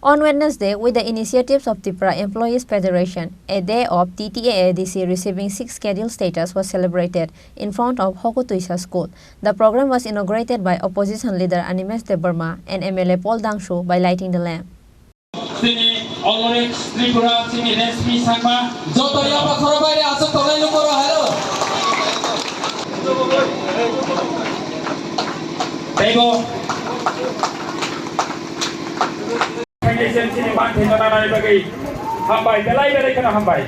On Wednesday, with the initiatives of Tripura Employees Federation, a day of TTA-ADC receiving 6 scheduled status was celebrated in front of Hokutuisa School. The program was inaugurated by opposition leader Animesh Debarma and MLA Paul Dangshu by lighting the lamp. Hambai.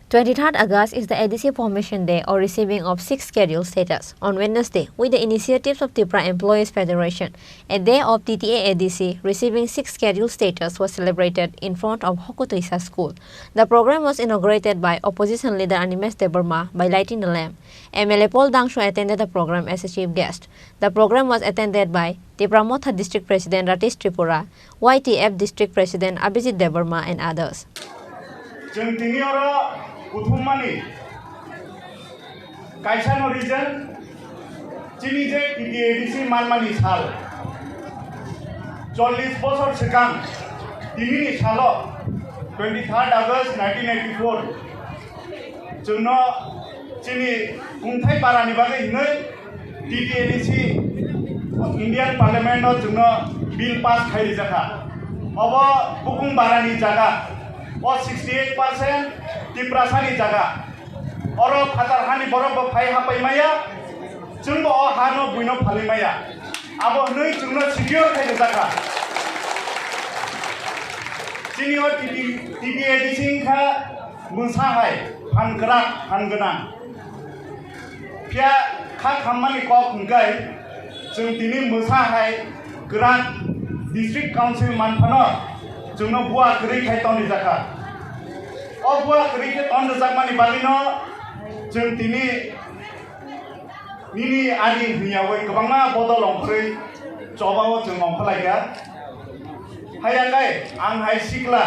23rd August is the ADC Formation Day or receiving of 6 scheduled status. On Wednesday, with the initiatives of Tripura Employees Federation, a day of TTA-ADC receiving 6 scheduled status was celebrated in front of Hokutuisa School. The program was inaugurated by opposition leader Animesh Debarma by lighting the lamp. MLA Paul Dangshu attended the program as a chief guest. The program was attended by Tripura Motha District President Ratish Tripura, YTF District President Abhijit Debarma and others. Kuthumani Kaisano region Chini je TTA-ADC Malmani Sal 40 বছর সেকাম তিনি সালো 23rd August 1984 জন্য চিনি কুংথাই পারানি বাগে হিनै TTA-ADC Indian Parliament জন্য bill pass খাইরি জাখা of বুকুং বারানি জায়গা ও 68% Tiprasani jaga oro phatar hani borok phai hapai maya chungbo o hano buino phali maya abo nei chungno secure khai jaga chini o TTA-ADC kha munsa hai phan grak phan ganang phya kha khammani ko khungai chung tini munsa hai grak district council manphano chungno bua gri khai toni jaga Obwa kerikit on the Zakmani Balino, Jentini Nini Adi Hiaway, Kabanga, Bodolong Free, Joba, Jumongpalaga Hayakai, Anghai Sikla,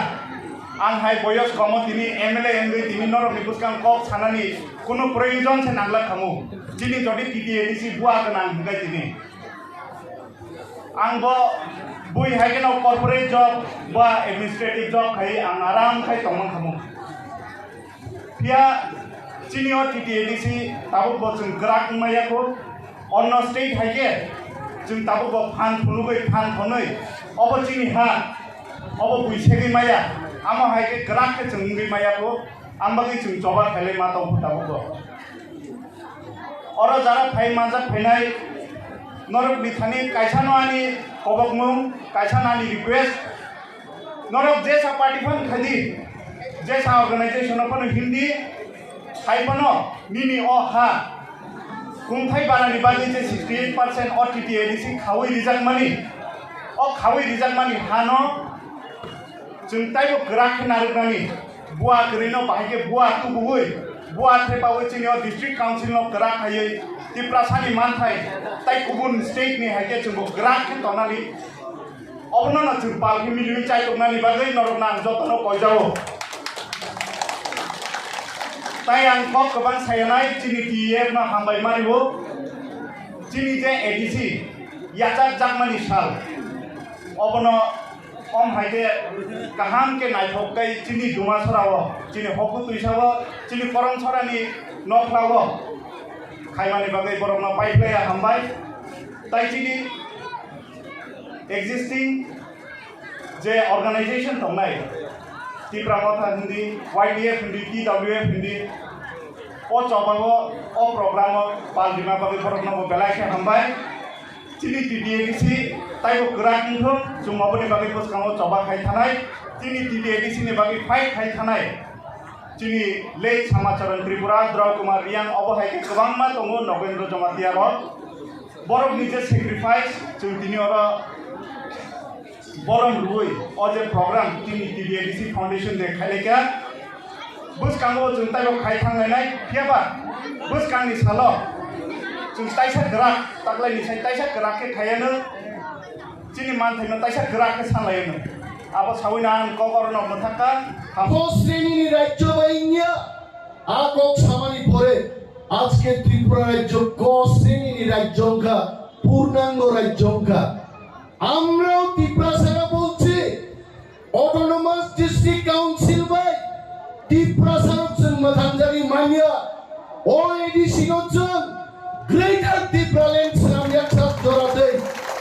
Anghai Boyos Komotini, MLA and the Diminor of Nibuskan Kok, Hanani, Kuno Provisions and Angla Kamu, Jini Jodi TTA-ADC Buakan and Gatini Angbo Bui Hagen of corporate job, Ba administrative job, Hai, and Aram Hai Tomon Kamu. Pia senior TTA-ADC tabu bo jeng gerak maya ko on state haike jeng tabu bo phan phulugai phan phonoi obo chini ha obo buisegi maya amo haike gerak ke jeng ngi maya ko ambagi jeng joba khale ma tabu tabu bo oro jara phai manjak phainai norok bithani kaisano ani kobokmung kaisano ani request norok jesa party fan khadi Jesa organization of Hindi, Haipano, Nini or Ha, Kumpai Barani Badi 68% or TTA-ADC, Kawi result money, or Kawi result money, Hano, Juntai of Grak Narugani, Bua Grino, Bahage, Bua Kubui, Bua Trepa, which in your district council of Garakai, Tiprasani Mantai, Taikubun state ni Hage, Grak Tonali, Obnona Jupal, Himili Chai of Nali Badi, Norman, Jotono Pojao. Tayang kok keban sayanai cini TF na hambai maribo cini je ADC yachak jakmani sal obono om haide kaham ke naithok kai cini duma sorawo cini Hokutuisa cini korong sorani noklawo khaimani bagai borokno paiplaya hambai tai cini existing je organization tongnai Tripura Motha Hindi, YTF Hindi, TWF Hindi, O Chobago, O Programo, Palima Babi Porokno Belakha Hambai, Chini TTA-ADC, Taibo Gurakinho, Sumaboni Babi Poskamo Choba Khai Thanai, Chini TTA-ADC ni Babi Fight Khai Thanai, Chini Late Samacharan Tripura, Draw Kumar Riang, Obo Haike Kabangma Tongo, Nogendro Jomatia Rod, Borok Nije Sacrifice, Chintini Ora, Borom Rui, or the program TTA-ADC Foundation de Kaleka, Buskango Juntayo Kaitang Night, Piaba, Buskang is Halo, Juntaisa Grak, Taklai is Taisa Grak Kayano, Chini Mountain, Taisa Grak Salayano. I was Hawinan, Kokor of Mataka, Hosini Rajovania, Akok Samani Pore, Aske Tripura Joko, Sini Rajonka, Purnango Rajonka. Amro Tripura OADC nonjon Greater Tripuraland senam yaksat jorate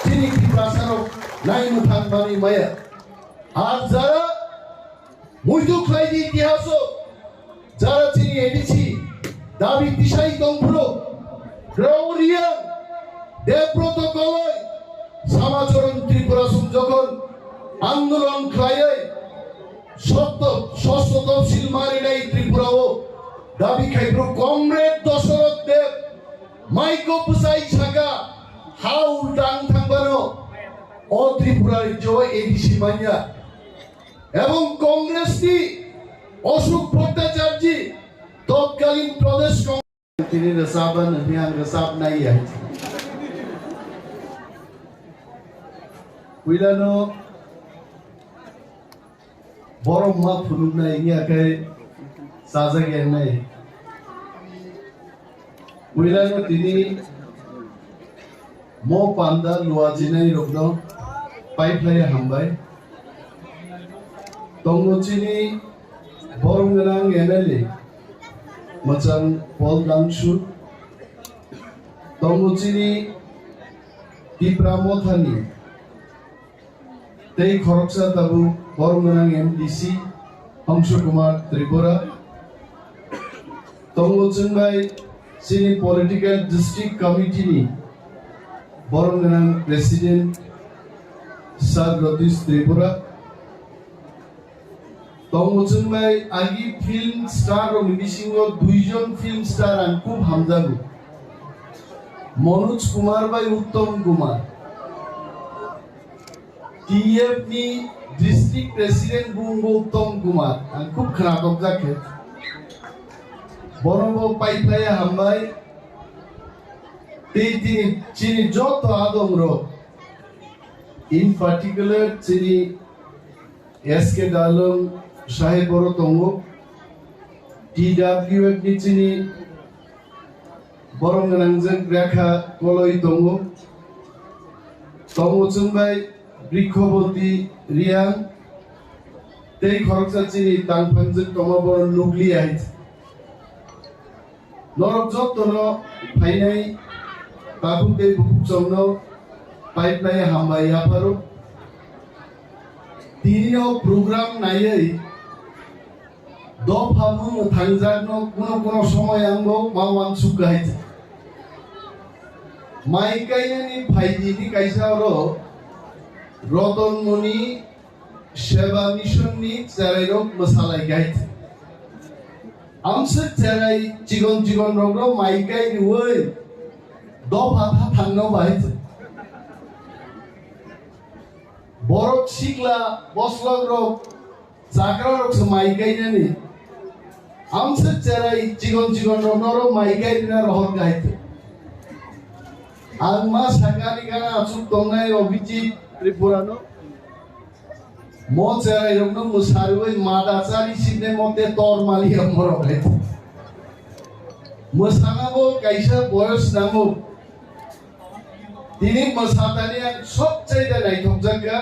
sini Tripurasarok naik muthang bani maya আর যারা মুইদুক লাইদি ইতিহাস যারা চিনি ADC দাবি দিশাই দংপুর গ্রাউরিয়া দেবব্রত কলয় সমাচরণ ত্রিপুরা যখন আন্দোলন খায় সত্য ষষ্ঠ তফসিল মারি নাই ত্রিপুরাও দাবি খাইব্র কমরেড দশরথ দেব মাইকো পুসাই ছাগা হাউ ডাং থাংবানো ও ত্রিপুরার জয় এডিসি মাইয়া এবং কংগ্রেসটি অশোক ভট্টাচার্য তৎকালীন প্রদেশ তিনি রসাবন হিয়াং রসাব নাই আছে উইলানো বড় মা ফুলুক নাই ইয়াকে সাজা জ্ঞান নাই উইলানো তিনি মো পান্দা লুয়াজিনাই রগ্ন pipeline হামবাই Tongchini Borongranang MLA Macam Paul Gangshu Tongchini Tipramothani Tei Khoroksa Tabu Borongranang MDC Hangshu Kumar Tripura Tongchini Sini Political District Committee Borongranang President Sir Radish Tripura তমচুনবাই আগি ফিল্ম স্টার ও মিডিসিং দুইজন ফিল্ম স্টার আন খুব হামজাগু মনোজ কুমার বাই Uttam Kumar TF নি ডিস্ট্রিক্ট প্রেসিডেন্ট বুঙ্গ উত্তম কুমার আন খুব খারাপ জাকে বরব পাইপ্লাই হামবাই তিনি চিনি যত আদমর ইন পার্টিকুলার চিনি SK Dalong Syahid Boro Tongo TWF ni chini Borong Nangjak Rekha Koloi Tongo Tongo Chungbai Brikhoboti Riang Tei Khoroksa chini Tangpangjak Toma Boro Nucleite Norok Jottono Phainai Tabukde Bukuk Chomno Pipeline Hambai Yaparo Tiniyo program nayai দফামু থাংজানো কোন সময় আঙ্গো মাওয়ান সুগাইতে মাইকাইনানি ফাইদিনি কাইসারো রতনমণি সেবা মিশননি চেরাইরক মশালাই গাইতে আমসে চেরাই চিগন রগ্র মাইকাই ওই দফা থাংনো বাইতে বরক শিকলা বসলগ্র জাগরক মাইকাইনানি আমসে চেরাই চিগন রনর মাইকাইনা রহর গাইতে আংমা সাকারি গানা আসুক দংনাই অভিজিৎ ত্রিপুরানো মো চেরাই রগ্ন মুসারুই মাদাচারি সিনে মতে তর মালি আমর গাইতে মুসানাবো কাইসা বয়স নামো তিনি মসাতানিয়া সবচেয়ে নাইথক জায়গা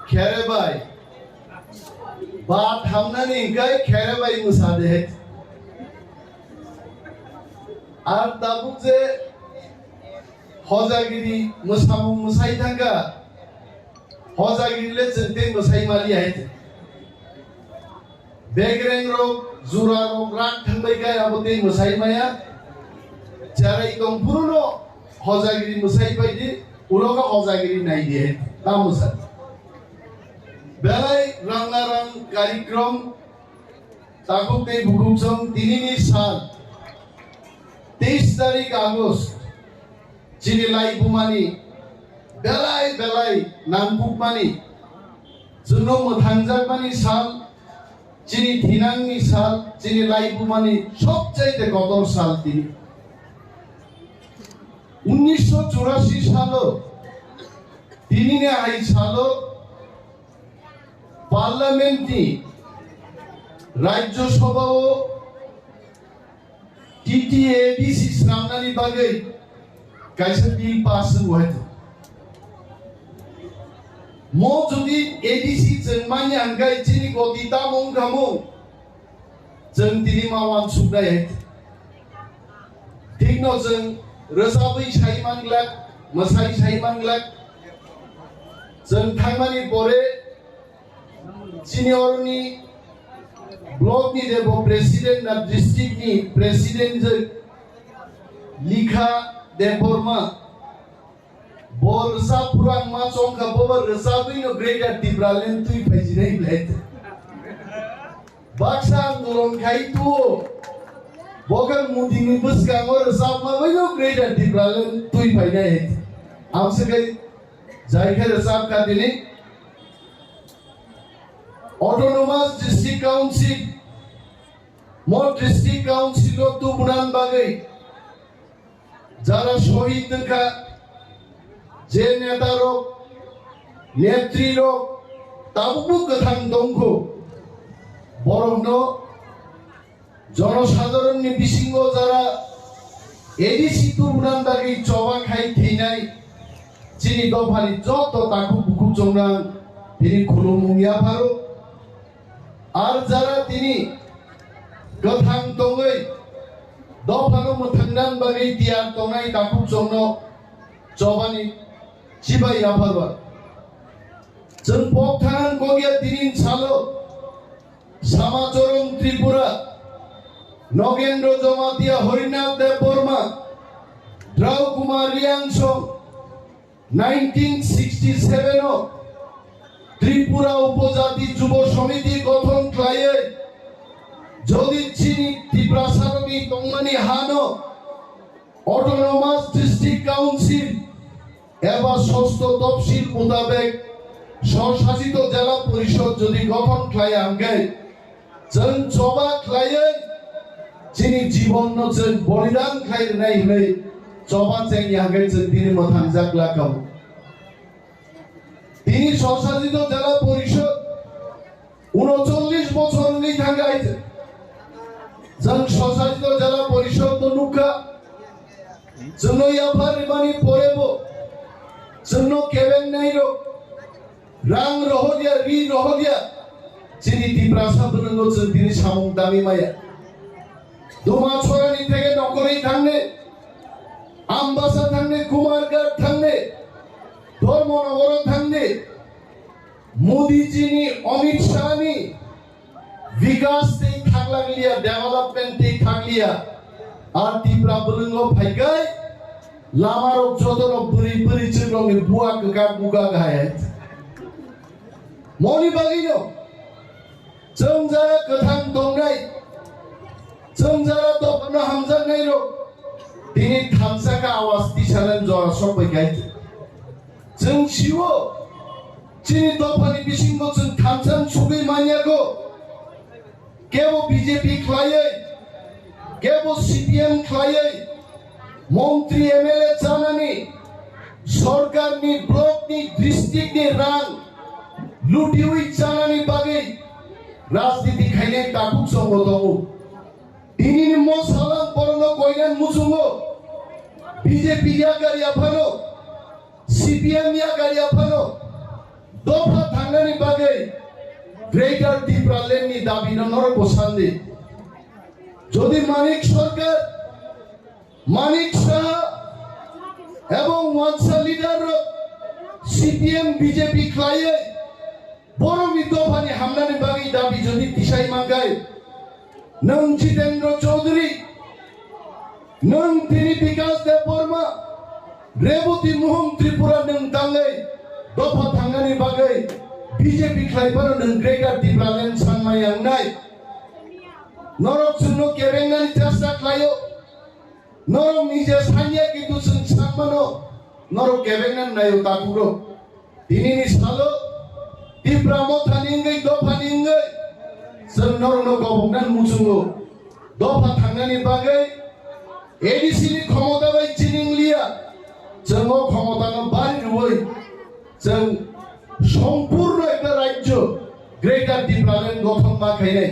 খেরেবাই বাত হামনানি গায় খেরেবাই মুসাদে আর তাবু যে হজাগিরি মুসামু মুসাই থাকা হজাগিরিলে চিনতে মুসাই মালি আইতে বেগরেং রোগ জুরা রোগ রাগ থাকবাই গায় আবতে মুসাই মায়া যারা ইকম পুরনো হজাগিরি মুসাই পাইদি উলোকা হজাগিরি নাই দিয়ে তা মুসা বেলাই রঙ্গারং কার্যক্রম তাকুতে বুকুচং তিনিনি সাল 23 তারিখ আগস্ট চিনিলাই বুমানি বেলাই নামপুকমানি জুনো মথাংজাকমানি সাল চিনি ধিনাংনি সাল চিনিলাই বুমানি সবচাইতে গদর সাল তিনি 1984 সালে তিনি নে আই সালো পার্লামেন্টে রাজ্যসভা ও টিটিএডিসি সামনানি বাগে কাইসা বিল পাস হয়েছে মো যদি এডিসি জন্মানি আঙ্গাই চিনি গদিতা মংগামো जों दिनै मावान सुब्राय बिभिन्न जों रोजाबै साइमानग्लाक मोसाइ साइमानग्लाक जों थांनानै परे सिनियरनि ब्लकनि देबो प्रेसिडेन्ट ना डिस्ट्रिक्टनि प्रेसिडेन्ट जों लिखा देबरमा बरसा पुरां मा चंखा बबा रोजाबैनो ग्रेटर टिब्रालेन तुइ फाइजिनै ब्लेट बाक्सा आन्दोलन खाइतु बगल मुदिनि बसगाङो रोजाब माबैनो ग्रेटर टिब्रालेन तुइ फाइनाय आमसकै जायखा रोजाब का दिनै অটোনোমাস ডিস্ট্রিক্ট কাউন্সিল মোট ডিস্ট্রিক্ট কাউন্সিল তো বুনান বাগै যারা শহীদ দেখা যে নেতারক নেত্রীরক তাবুবু গোথাং দংখো বরং জনসাধারণनि বিসিঙ্গ যারা এডিসি তো বুনান বাগै চবা খাই থैनाय চিনি দফানি যত তাকু বুকু জংরাং তিনি খুলুমুঙ্গিয়া ভারো আর যারা তিনি গোথাং দङै দফানো मोथांनान बागै दियार दंनाय दाखु जंनो जबानि सिबाय आफारबा जों पक्थान गगिया दिनिन सालो समाचरम त्रिपुरा नगेन्द्र जमातिया हरिनाथ देव बर्मा द्राव कुमार रियांसो 1967 त्रिपुरा उपजाति যুব সমিতি গঠন খায়ে যদি চিনি ত্রিপ্রাসারণী তংমানি হানো অটোনোমাস ডিস্ট্রিক্ট কাউন্সিল এবার ষষ্ঠ তফসিল মোতাবেক স্বশাসিত জেলা পরিষদ যদি গঠন খায় আঙ্গে जों জবা খায়ে চিনি জীবন जों বলিদান খাই নাই হলে জবা চেঙ্গি আঙ্গে जों দিনে মথান জাগলা কাউ তিনি স্বশাসিত জেলা পরিষদ 39 বছর নিয়ে থাকাইছে जों স্বশাসিত জেলা পরিষদ নুকা जोंनो याफार मानि परेबो जोंनो केबें नाइरो रां रहदिया रि रहदिया चिनि टिप्रासा बुनंगो जों दिनि सामुं दामि माया दमा छरानि থেকে नकरै थांने आमबासा थांने कुमारघाट थांने धर्मनगर थांने मोदीजीनि अमित शाहनि विकास tej थांलांलिया डेभलपमेन्ट tej थांलिया আর টিপ্রা बुलुंगो फाइगाय लामारक जदनो बुरि बुरि चिरंनि बुआ गगा बुगा गाय मनि बागिनो जों जारा गोथां दंनाय जों जारा दफानो हामजानाय रो दिनै थामसाका आवाज दिसालन जरा सबै गाय जों सिवो चिनि दफानि बिसिंगो जों थामसान सुगै मानियागो केबो बीजेपी खायै केबो सीपीएम खायै मंत्री एमएलए जानानै सरकारनि ब्लकनि डिस्ट्रिक्टनि रां लुटिउइ जानानै बागै राजनीति खायनाय दाखुक संग दङ दिनैनि मसालां बरनो गयनान मुसुङो बीजेपी या गारि आफानो सीपीएम या गारि आफानो दफा थांनानै बागै ग्रेटर टिप्रालेन्डनि दाबिनो नरको सान्दि যদি মানিক সরকার মানিক শাহ এবং ওয়ানসা লিডার সিপিএম বিজেপি খায়ে বড় মিতফানি হামলানি বাগি দাবি যদি দিশাই মাঙ্গায় নং জিতেন্দ্র চৌধুরী নং তিনি বিকাশ দেব বর্মা রেবতী মোহন ত্রিপুরা নং তাঙ্গাই দফা থাঙ্গানি বাগै বিজেপি খাইবার নং গ্রেটার টিপ্রালেন্ড সানমাই আংনাই नरक जोंनो केबेंनानि चेष्टा खायो नरक निजे सानिया किन्तु जों सानमानो नरक केबेंनानि नायो ताकुरो दिनैनि सालो टिप्रा मथानिंगै दफानिंगै जों नरनो गबंनान मुसुङो दफा थांनानि बागै एडिसिनि क्षमता बाय चिनिंलिया जोंनो क्षमतानो बारि रुबै जों सम्पूर्ण एक राज्य ग्रेटर टिप्रालेन्ड गठन माखायनाय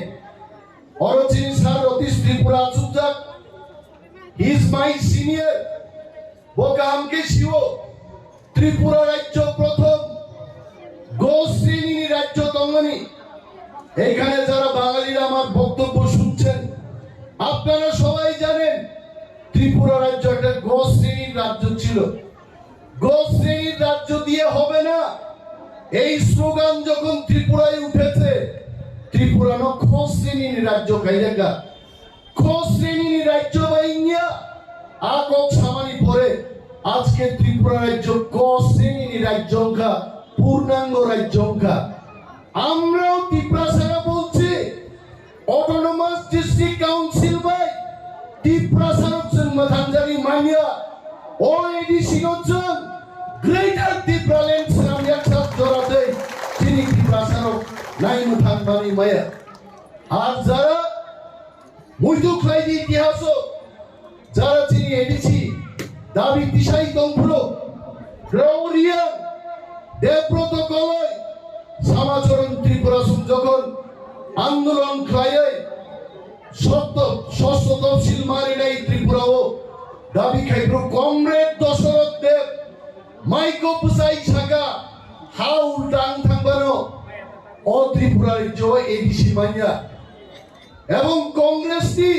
Origin sir Otis Tripura Sujak. He is my senior. Boka amke shiwo Tripura রাজ্য প্রথম গো শ্রেণীর রাজ্য দঙ্গনি এখানে যারা বাঙালিরা আমার বক্তব্য শুনছেন আপনারা সবাই জানেন ত্রিপুরা রাজ্য একটা গ শ্রেণীর রাজ্য ছিল। গ শ্রেণীর রাজ্য দিয়ে হবে না, এই স্লোগান যখন ত্রিপুরায় উঠেছে, ত্রিপুরা ন খ শ্রেণীর রাজ্য কাইলেগা, খ শ্রেণীর রাজ্য বাইঙ্গা আকক সামানি পরে আজকে ত্রিপুরা রাজ্য ক শ্রেণীর রাজ্যংকা, পূর্ণাঙ্গ রাজ্যংকা। আমরাও ত্রিপুরা সারা বলছি অটোনমাস ডিস্ট্রিক্ট কাউন্সিল বাই ত্রিপুরা সারক जों मोथांजारि मानिया ओएडीसी जों ग्रेटर ত্রিপুরাল্যান্ড সারাম একসাথ জড়াতে তিনি ত্রিপুরা সারক নাই মোথাंबानि माया। আর যারা মুইদুখলাইদি ইতিহাস যারা তিনি এডিসি দাবি দিশাই দংফুলো গ্রাউরিয়া দেবব্রত কলয় সমাচরণ ত্রিপুরা যখন আন্দোলন খায়ে ষষ্ঠ তফসিল মারি নাই ত্রিপুরাও দাবি খাইব্র কমরেড দশরথ দেব মাইকো পুসাই ছাকা হাউ ডাং থাকবানো ও ত্রিপুরা রাজ্য এডিসি মানিয়া এবং কংগ্রেসটি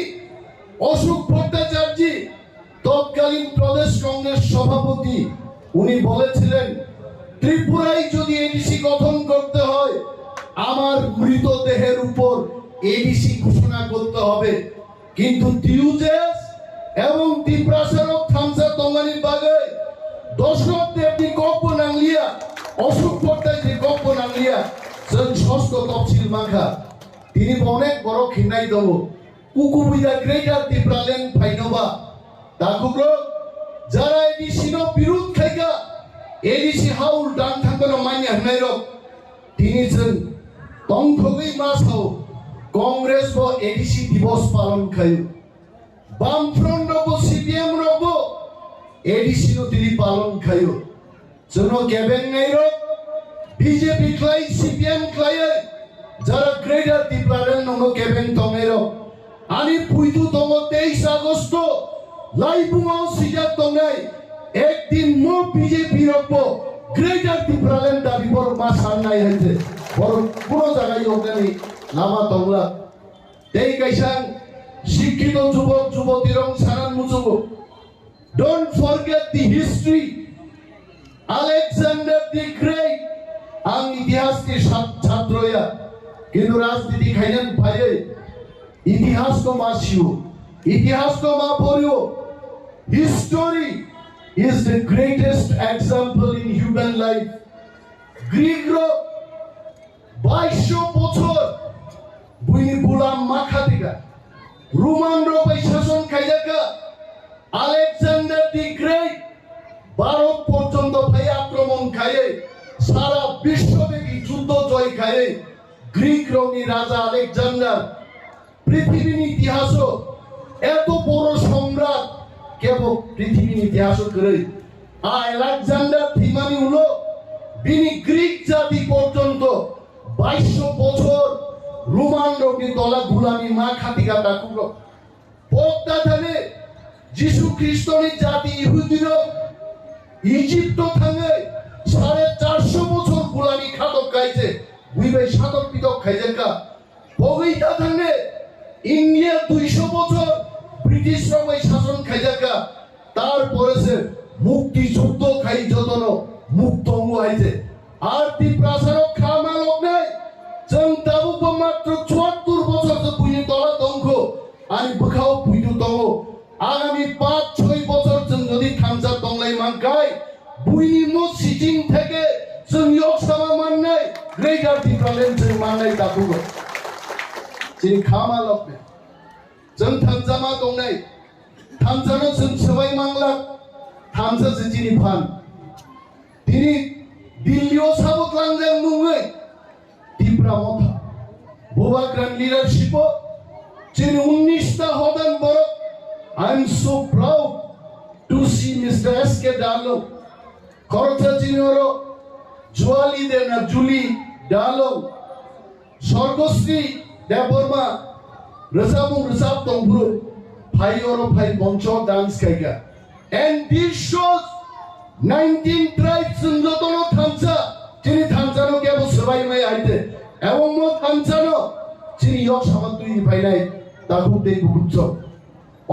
অশোক ভট্টাচার্য তৎকালীন প্রদেশ কংগ্রেস সভাপতি উনি বলেছিলেন ত্রিপুরায় যদি এডিসি গঠন করতে হয় আমার মৃতদেহের উপর এডিসি ঘোষণা করতে হবে। কিন্তু টিউজেস এবং ত্রিপুরা সারক থামসা তঙ্গানির বাগে দশরথ দেবনি গপ্প নাংলিয়া অশোক ভট্টাচার্য গপ্প নাংলিয়া जों ষষ্ঠ তফসিল মাখা তিনি অনেক বড় খিনাই দङ কুকুবিদা গ্রেটার ত্রিপুরাল্যান্ড ফাইনবা দাকুগ্র যারা এডিসি নো বিরোধ খাইকা এডিসি হাউল ডান থাকনো মাইনে হনাই রক তিনি जों তংথগৈ মাসাও কংগ্রেস ও এডিসি দিবস পালন খায়ু বামফ্রন্ট রব সিপিএম রব এডিসি নো তিনি পালন খায়ু जों কেবেন নাই রক বিজেপি ক্লাই সিপিএম ক্লাই যারা গ্রেটার ত্রিপুরাল্যান্ড নঙ্গ কেবেন তংনাই রক আনি পুইতু দङ 23 আগস্ট লাইবুঙাও সিজাক তংনাই একদিন মো বিজেপি রব গ্রেটার ত্রিপুরাল্যান্ড দাবি বড় মা সারনাই হইছে বড় পুরো জায়গায় ওখানে লামা তংলা এই কাইসাং শিক্ষিত যুবক যুবতী রং সারান মুজুব don't forget the history Alexander the great আং ইতিহাস के ছাত্রয়া কিন্তু রাজনীতি খাইলেন ভাইয়ে ইতিহাস को মাসিও ইতিহাস को মা পড়িও history is the greatest example in human life গ্রিক র 2200 বছর বুইনি গোলাম মাখা দিগা রোমান র বাই শাসন খাইজাকা আলেকজান্ডার দি গ্রেট ভারত পর্যন্ত ভাই আক্রমণ খায়ে সারা বিশ্বব্যাপী যুদ্ধ জয় খায়ে গ্রিক রঙী রাজা আলেকজান্ডার পৃথিবীর ইতিহাস এত বড় সম্রাট কেবল পৃথিবীর ইতিহাস করে আলেকজান্ডার থিমানি হলো বিনি গ্রিক জাতি পর্যন্ত 2200 বছর রোমান রঙী দলা গুলামি মা খাতিকা ডাকুলো পদ্মা থানে যিশু খ্রিস্টনি জাতি ইহুদির ইজিপ্ট থানে 450 বছর গুলামি খাতক খাইছে বুইবাই সাতক পিতক খাইজেকা বগৈতা থানে ইন্ডিয়া 200 বছর ব্রিটিশ সময় শাসন খাইজাকা তারপরে সে মুক্তি যুদ্ধ খাই যতন মুক্ত হইছে আর ত্রিপুরা সারক খামা লোক নাই जों दाबो मात्र 74 বছর বুইনি তলা দংখ আর বখাও বুইদু দङ আগামী 5-6 বছর जों যদি থামসা দংলাই মানকাই বুইনি মো সিজিং থেকে जों ইয়কসামা মাননাই গ্রেটার ত্রিপুরাল্যান্ড जों মাননাই দাবুগো যিনি খামা লোক जों থামসামা দংনাই থামসানো जों সবাই মাংলা থামসা যিনি ফান তিনি দিল্লিও সাবক লাংজাং নুঙ্গৈ ত্রিপুরা মথা বোবা গ্র্যান্ড লিডারশিপ যিনি 19টা হদান বড় I am so proud to see mister S K Dalong খরচা চিনোর জুয়ালি দে না জুলি ডালো স্বর্গশ্রী দেববর্মা রসাবু রসাব তংপুর ভাই ওর ভাই বংশ ডান্স খাইগা এন্ড দিস শোজ 19 ট্রাইবস যতন থামসা যিনি থামসানো কেবল সবাই মাই আইতে এবং মো থামসানো যিনি ইয়ক সামাতুই ভাইলাই তাকু দে গুচ্ছ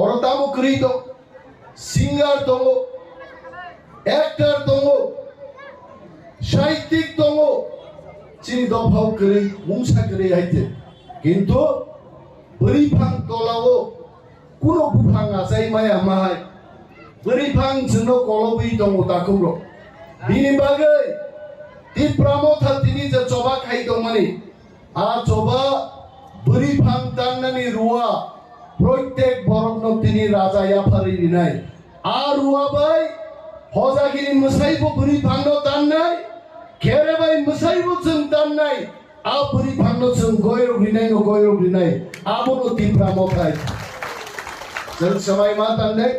অরতামো করিতো সিঙ্গার দङ एक्टर दङ साहित्यिक दङ चिनि दफाव गरै मुंसा गरै हायते किन्तु बोरैफां तलावो कुनो बुफां आजाय माया माहाय बोरैफां जोंनो कलबै दङ दाखौरो बिनि बागै ति प्रमोथा तिनि जे जबा खाइ दंमानि आ जबा बोरैफां दाननानि रुवा प्रत्येक बरकनो तिनि राजा याफारि दिनाय आ रुवा बाय हजागिरि मोसाइबो बोरैफांनो दाननाय खेरेबाय मोसाइबो जों दाननाय आ बोरैफांनो जों गयरगलिनाय आबोनो ति प्रमोथाय जों समाय मा दाननाय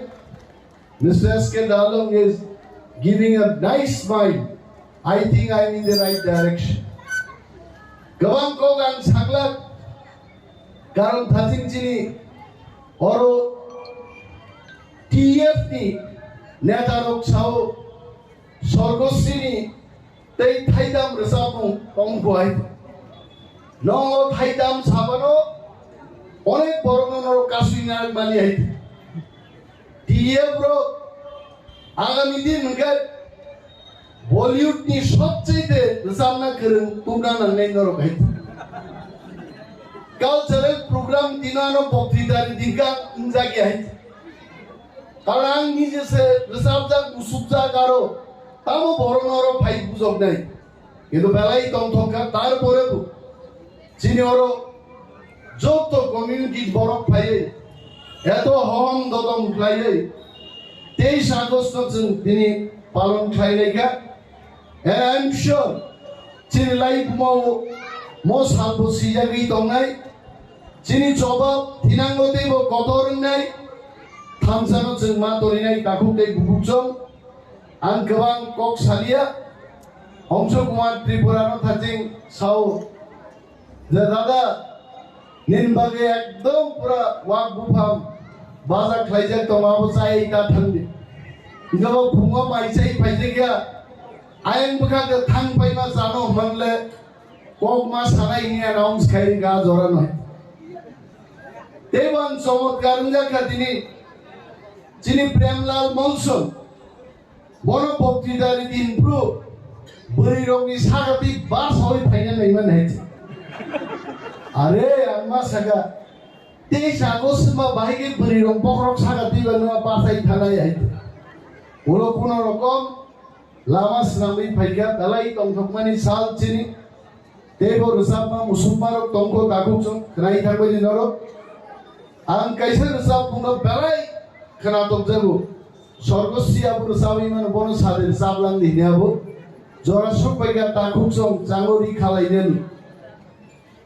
Mr. S.K. Dalong is giving a nice smile. I think I'm in the right direction. Gawang ko gang saglak karon thajing chini oro TF ni netarok sao sorgosini tei thaidam resapu pongbuai nongo thaidam sabano onek borogonor kasuinar mali hai TF bro आगामी दिन मुगा बॉलीवुड नि सबचेये रोजाबना गोरों तुमना नांनाय नरक हाय cultural programme दिनानो बक्तृतानि दिनका इंजागि हाय कारण आं निजेसे रोजाबजा गुसुबजा गारो तामो बर नर फाइ बुजक नाय किन्तु बेलाई तंथका तारपरेबो चिनि अरो जत कम्युनिटी बरक फाइ एतो हम ददम खायै 23 August जों दिनै पालन खालायनायखा and I'm sure Chini life मो सालबो सिजागै दंनाय चिनि जबाब थिनांगोदैबो गदरनाय थामसानो जों मा दरिनाय दाखुदै बुबुकजों आं गोबां कक सालिया अंश कुमार त्रिपुरानो थाजिं साव जे दादा निनबागे एकदम पुरा वाक बुफाम बाजा खालायजाक दंबाबो जाय दा थांदि इनगाबो फुङाव माइसाय फाइजेगा आयं बखागो थांबायमा जानो हमले कक मा सानाय नि अनाउंस खायगा जरा नय देवान चमत्कारंगा खातिनि चिनि प्रेमलाल मनसन बन बक्तृतारि दिनफ्रु बोरै रंनि सागाति बास होय फाइना नैमान हायति अरे आंमा सागा 23 August मा बाहिगे बोरै रं पकरक सागाति बना बासाय थानाय हायति उलो कुनो रकम लामा स्नामै फाइगा दालाय तंथकमानि साल चिनि देबो रोजाबमा मुसुमारक तंको दाखुजों नाय थांबाय नरो आं कायसे रोजाब बुंनो बेलाय खोनादों जागो स्वर्गसिया रोजाबैमान बन सादे रोजाबलां दिनाबो जरासुक बायगा दाखुजों जांगोरि खालायनायनि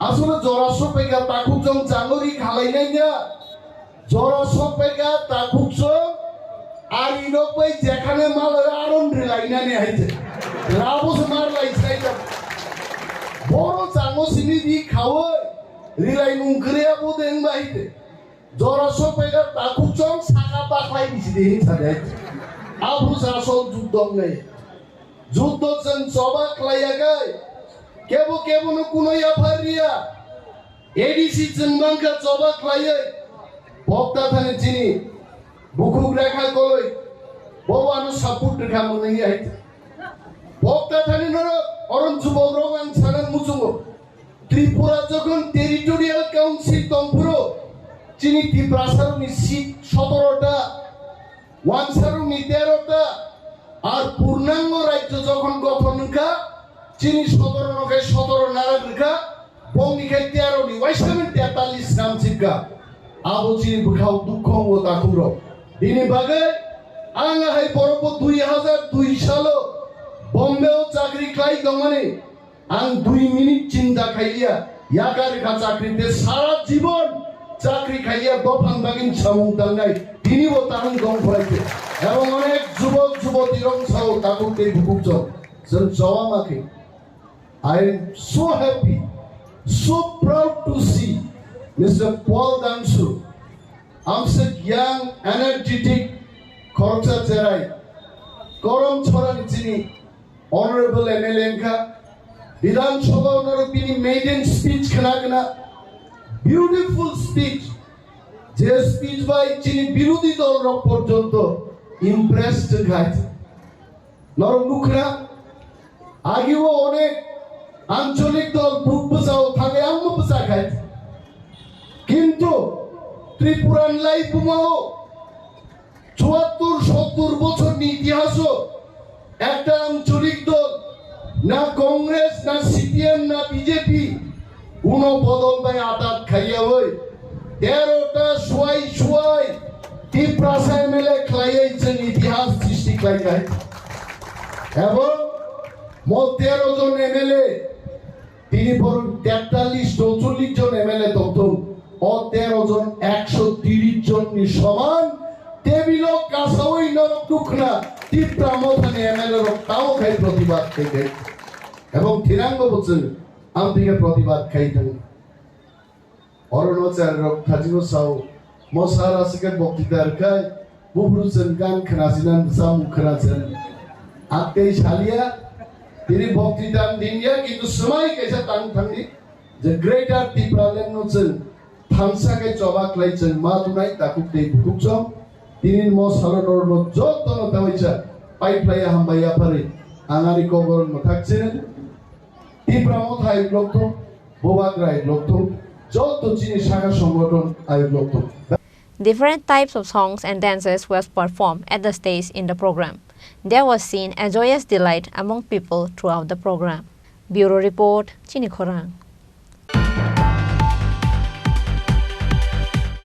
आसले जरासुक बायगा दाखुजों जांगोरि खालायनायनिया जरासुक बायगा दाखुजों आरि लोक बाय जेखाने माल आरन रिलायनानै हायते राबोस मार लायसायदा बरो जांगो सिनि दि खावै रिलाय नुंख्रिया बोदें बायते जरासुक बायगा दाखुजों साका बाख्लाय बिसिदे हिंसादे आब्रु जासल जुद्धं नै जुद्धजों जबा खालायाखै केबो केबोनो कुनो याफारिया एडिसि जोंबांखा जबा खालायै भक्ता थाने चिनि बुकुक रेखा गलै बवानो सापुट रेखा मोनै हाय भक्ता थाने नर अरन जुबक रंगां सानान मुजुंगो त्रिपुरा जखन टेरिटोरियल काउन्सिल दंफुरो चिनि त्रिपुरासारनि सीट 17टा वानसारनि 13टा আর পূর্ণাঙ্গ রাজ্য যখন গঠন কা চিনি 17 নকে 17 নারাগা বংনিখাই 13 নি ওয়াইসামেন 43 নাম চিকা আবো চিনি বুখাও দুঃখ ও তাকুর দিনে বাগে আঙ্গা হাই বরব 2002 সালো বম্বেও চাকরি খাই দমানে আং 2 মিনিট চিন্তা খাইয়া ইয়াকার কা চাকরিতে সারা জীবন চাকরি খাইয়া দফান বাগিন সামুং দাঙ্গাই তিনিও তারং দম ফরাইতে এবং অনেক যুবক যুবতী রংসাও তাকুতে ভুকুচ जों जवामाखै I am so happy so proud to see Mr. Paul Damsu आमसे young energetic खरचा जेराय गरम छरानि चिनि honorable MLA का विधानसभा नरबिनि maiden speech खोनागोना beautiful speech যে স্পিচ বাই চিনি বিরোধী দল পর্যন্ত ইমপ্রেসড গাইছে নরম নুখরা আগেও অনেক আঞ্চলিক দল বুক বুঝাও থাকে আম্মু বুঝা খাইছে কিন্তু ত্রিপুরান লাইফ বুমাও ৭৪-৭০ বছর ইতিহাস একটা আঞ্চলিক দল না কংগ্রেস না সিপিএম না বিজেপি কোনো বদল ভাই আটাত খাইয়া হই ১৩টা সোয়াই ত্রিপ্রাসায় মেলে খাইয়েছেন ইতিহাস সৃষ্টি খাই এবং ১৩ জন এমএলএ তিনি বরং ৪৩-৪৪ জন এমএলএ তখন ১৩ জন ১৩০ জন সমান টেবিল কাসাওই নরকুখনা টিপ্রা মথানে এমএলএ তাও খাই প্রতিবাদ থেকে এবং থিরাঙ্গ বলছেন আমি থেকে প্রতিবাদ খাইতেন অরুণাচল খাজিও সাও মশারা সিকে বক্তৃতার খাই বুবরুসেন গান খানাছিলেন সাম খানাছেন আত্মীয় শালিয়া তিনি বক্তৃতা দিনিয়া কিন্তু সময় কেসা টাং থাঙ্গি যে গ্রেটার ত্রিপুরালেন নছেন থাংসাকে চবাক লাইছেন মা দুনাই তাকুতে বুকুচম তিনি মশালনর যতন তাইছা পাইপ্লাইয়া হামবাইয়া পারে আঙারি কবর থাকছেন ত্রিপুরা মথায় লক্ষ্য বোবাগ্রায় লক্ষ্য যত চিনি শাখা সংগঠন আয়োগ লক্ষ্য Different types of songs and dances were performed at the stage in the program. There was seen a joyous delight among people throughout the program. Bureau Report, Chini Khorang.